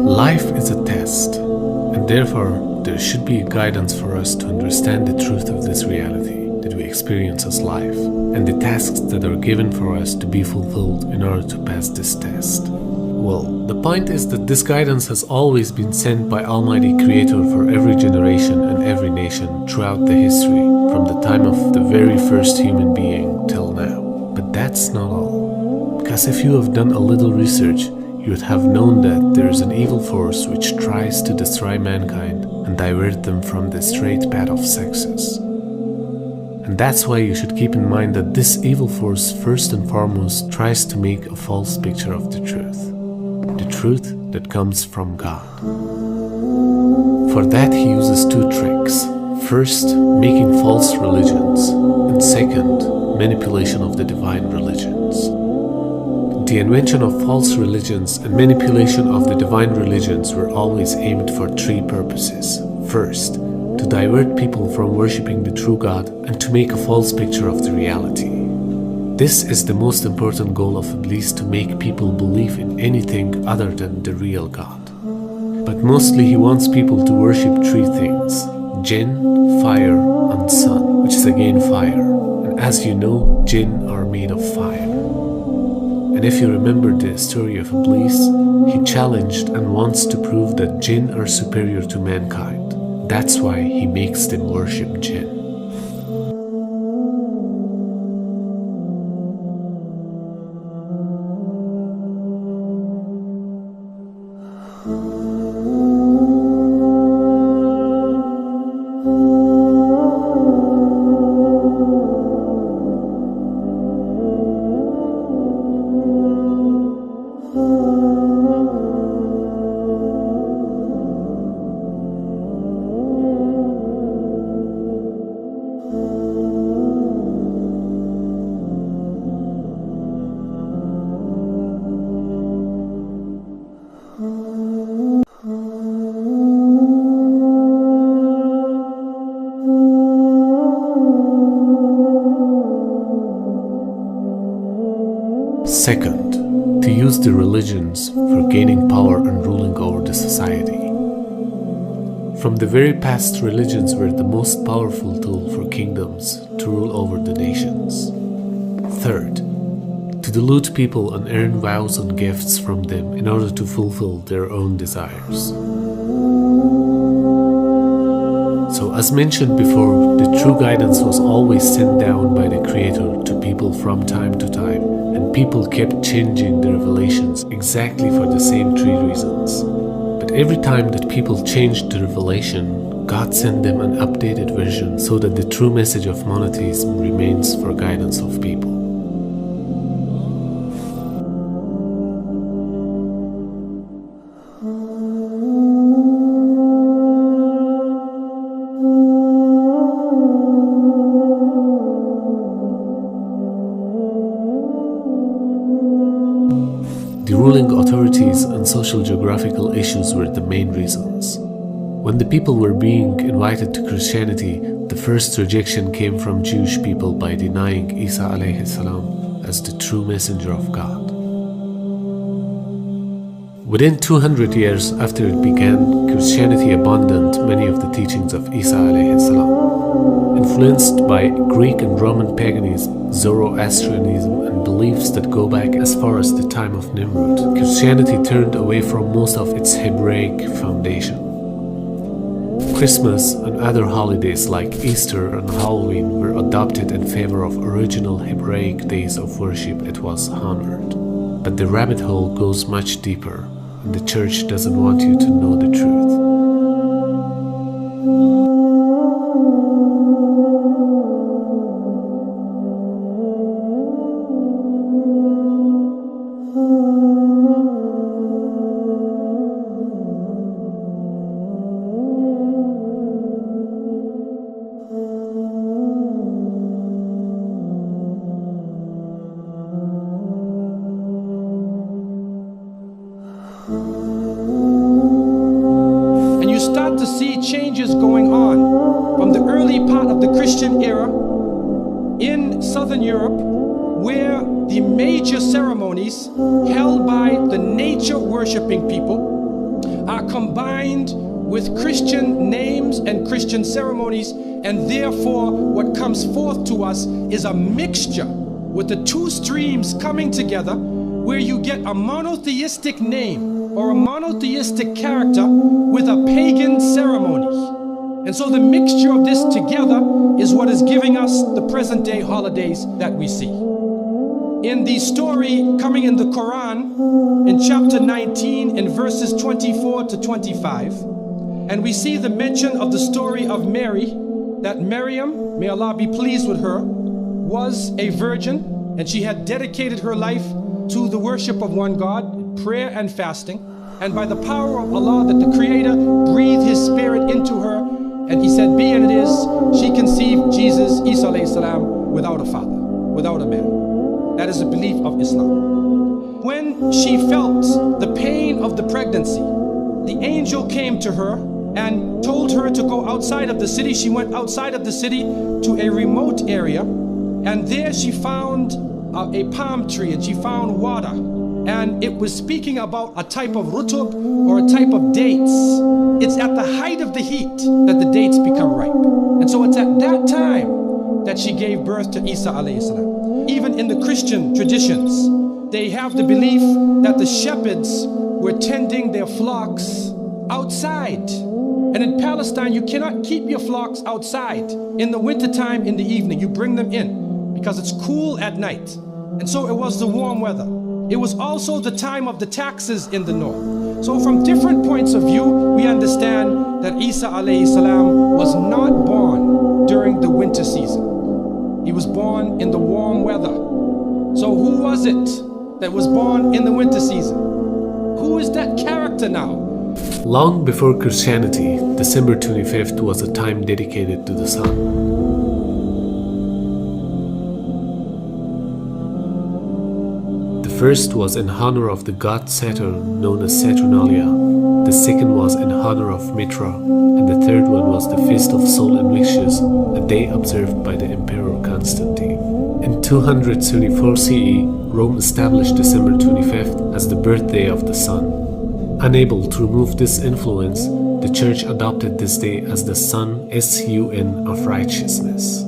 Life is a test, and therefore there should be a guidance for us to understand the truth of this reality that we experience as life, and the tasks that are given for us to be fulfilled in order to pass this test. Well, the point is that this guidance has always been sent by Almighty Creator for every generation and every nation throughout the history, from the time of the very first human being till now. But that's not all. Because if you have done a little research, you would have known that there is an evil force which tries to destroy mankind and divert them from the straight path of success. And that's why you should keep in mind that this evil force first and foremost tries to make a false picture of the truth that comes from God. For that he uses two tricks. First, making false religions, and second, manipulation of the divine religions. The invention of false religions and manipulation of the divine religions were always aimed for three purposes. First, to divert people from worshipping the true God and to make a false picture of the reality. This is the most important goal of Iblis, to make people believe in anything other than the real God. But mostly he wants people to worship three things: jinn, fire, and sun, which is again fire. And as you know, jinn are made of fire. And if you remember the story of Iblis, he challenged and wants to prove that jinn are superior to mankind. That's why he makes them worship jinn. Second, to use the religions for gaining power and ruling over the society. From the very past, religions were the most powerful tool for kingdoms to rule over the nations. Third, to delude people and earn vows and gifts from them in order to fulfill their own desires. So as mentioned before, the true guidance was always sent down by the Creator to people from time to time, and people kept changing the revelations exactly for the same three reasons. But every time that people changed the revelation, God sent them an updated version so that the true message of monotheism remains for guidance of people. The ruling authorities and social geographical issues were the main reasons. When the people were being invited to Christianity, the first rejection came from Jewish people by denying Isa alayhi salam as the true messenger of God. Within 200 years after it began, Christianity abandoned many of the teachings of Isa alayhi salam. Influenced by Greek and Roman paganism, Zoroastrianism, and beliefs that go back as far as the time of Nimrod, Christianity turned away from most of its Hebraic foundation. Christmas and other holidays like Easter and Halloween were adopted in favor of original Hebraic days of worship. It was honored. But the rabbit hole goes much deeper, and the church doesn't want you to know the truth. to see changes going on from the early part of the Christian era in Southern Europe, where the major ceremonies held by the nature worshiping people are combined with Christian names and Christian ceremonies, and therefore what comes forth to us is a mixture with the two streams coming together, where you get a monotheistic name or a monotheistic character with a pagan ceremony. And so the mixture of this together is what is giving us the present day holidays that we see. In the story coming in the Quran, in chapter 19, in verses 24 to 25, and we see the mention of the story of Mary, that Maryam, may Allah be pleased with her, was a virgin, and she had dedicated her life to the worship of one God, prayer and fasting. And by the power of Allah, that the Creator breathed His Spirit into her, and He said, be and it is, she conceived Jesus, Isa alayhi salam, without a father, without a man. That is the belief of Islam. When she felt the pain of the pregnancy, the angel came to her and told her to go outside of the city. She went outside of the city to a remote area, and there she found a palm tree, and she found water. And it was speaking about a type of rutub, or a type of dates. It's at the height of the heat that the dates become ripe. And so it's at that time that she gave birth to Isa alayhi salam. Even in the Christian traditions, they have the belief that the shepherds were tending their flocks outside. And in Palestine, you cannot keep your flocks outside in the wintertime in the evening. You bring them in because it's cool at night. And so it was the warm weather. It was also the time of the taxes in the north. So from different points of view, we understand that Isa alayhi salam was not born during the winter season. He was born in the warm weather. So who was it that was born in the winter season? Who is that character now? Long before Christianity, December 25th was a time dedicated to the sun. The first was in honor of the god Saturn, known as Saturnalia. The second was in honor of Mitra, and the third one was the Feast of Sol Invictus, a day observed by the Emperor Constantine. In 274 CE, Rome established December 25th as the birthday of the sun. Unable to remove this influence, the Church adopted this day as the Sun, S-U-N, of righteousness.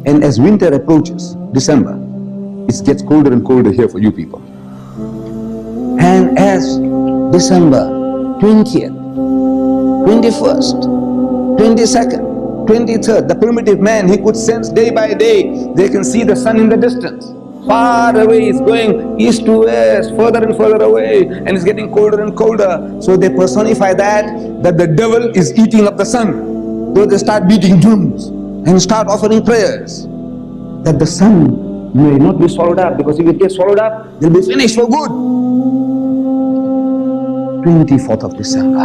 And as winter approaches, December, it gets colder and colder here for you people. And as December 20th, 21st, 22nd, 23rd, the primitive man, he could sense day by day, they can see the sun in the distance. Far away, it's going east to west, further and further away, and it's getting colder and colder. So they personify that the devil is eating up the sun. So they start beating drums and start offering prayers that the sun may not be swallowed up, because if it gets swallowed up, they'll be finished for good. 24th of December,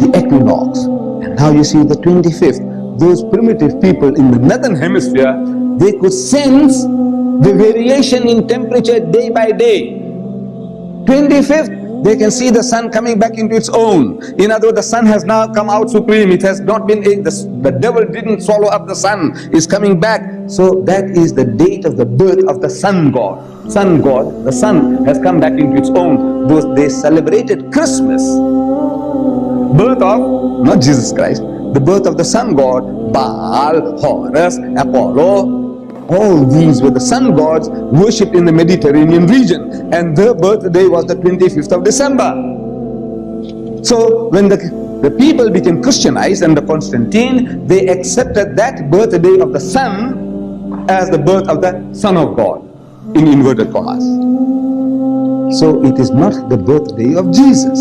the equinox, and now you see the 25th. Those primitive people in the northern hemisphere, they could sense the variation in temperature day by day. 25th, They can see the sun coming back into its own. In other words, the sun has now come out supreme. It has not been, the devil didn't swallow up the sun. It's coming back. So that is the date of the birth of the sun god. Sun god, the sun has come back into its own. They celebrated Christmas. Birth of, not Jesus Christ, the birth of the sun god, Baal, Horus, Apollo. All these were the sun gods worshipped in the Mediterranean region, and their birthday was the 25th of December. So when the people became Christianized under Constantine, they accepted that birthday of the sun as the birth of the Son of God, in inverted commas. So it is not the birthday of Jesus.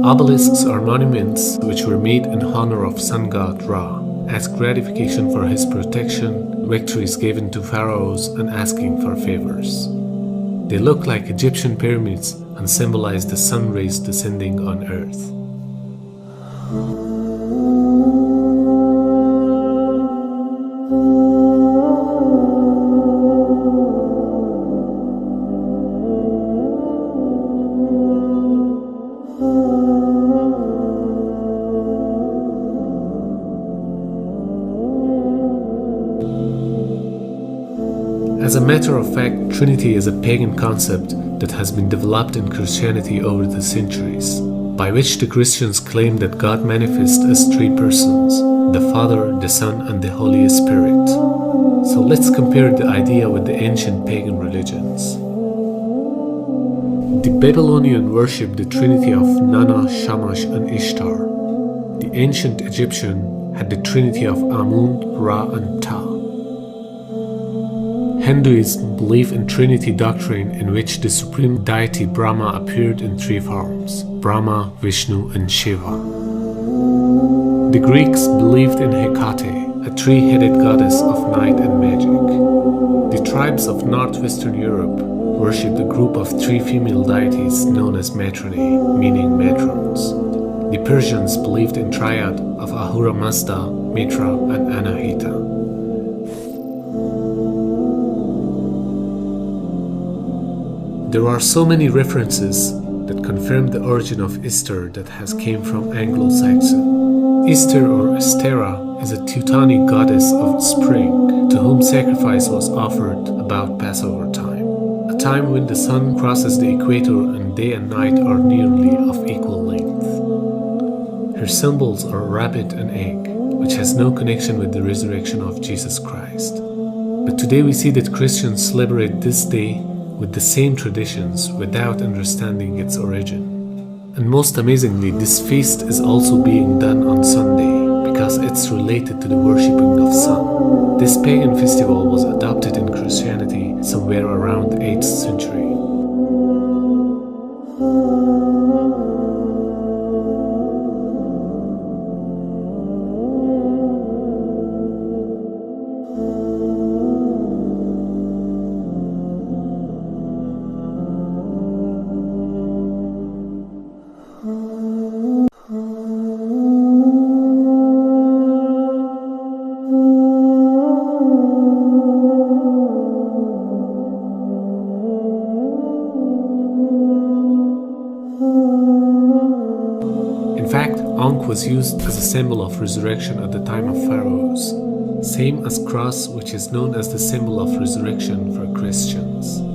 Obelisks are monuments which were made in honor of sun god Ra, as gratification for his protection, victories given to pharaohs, and asking for favors. They look like Egyptian pyramids and symbolize the sun rays descending on earth. As a matter of fact, Trinity is a pagan concept that has been developed in Christianity over the centuries, by which the Christians claim that God manifests as three persons, the Father, the Son, and the Holy Spirit. So let's compare the idea with the ancient pagan religions. The Babylonian worshipped the trinity of Nana, Shamash, and Ishtar. The ancient Egyptian had the trinity of Amun, Ra, and Ta. Hinduism believed in Trinity doctrine, in which the supreme deity Brahma appeared in three forms: Brahma, Vishnu, and Shiva. The Greeks believed in Hecate, a three-headed goddess of night and magic. The tribes of northwestern Europe worshipped a group of three female deities known as Matrone, meaning matrons. The Persians believed in triad of Ahura Mazda, Mitra, and Anahita. There are so many references that confirm the origin of Easter that has came from Anglo-Saxon. Easter or Estera is a Teutonic goddess of spring, to whom sacrifice was offered about Passover time, a time when the sun crosses the equator and day and night are nearly of equal length. Her symbols are a rabbit and egg, which has no connection with the resurrection of Jesus Christ. But today we see that Christians celebrate this day with the same traditions without understanding its origin. And most amazingly, this feast is also being done on Sunday because it's related to the worshipping of sun. This pagan festival was adopted in Christianity somewhere around the 8th century. In fact, Ankh was used as a symbol of resurrection at the time of pharaohs. same as cross, which is known as the symbol of resurrection for Christians.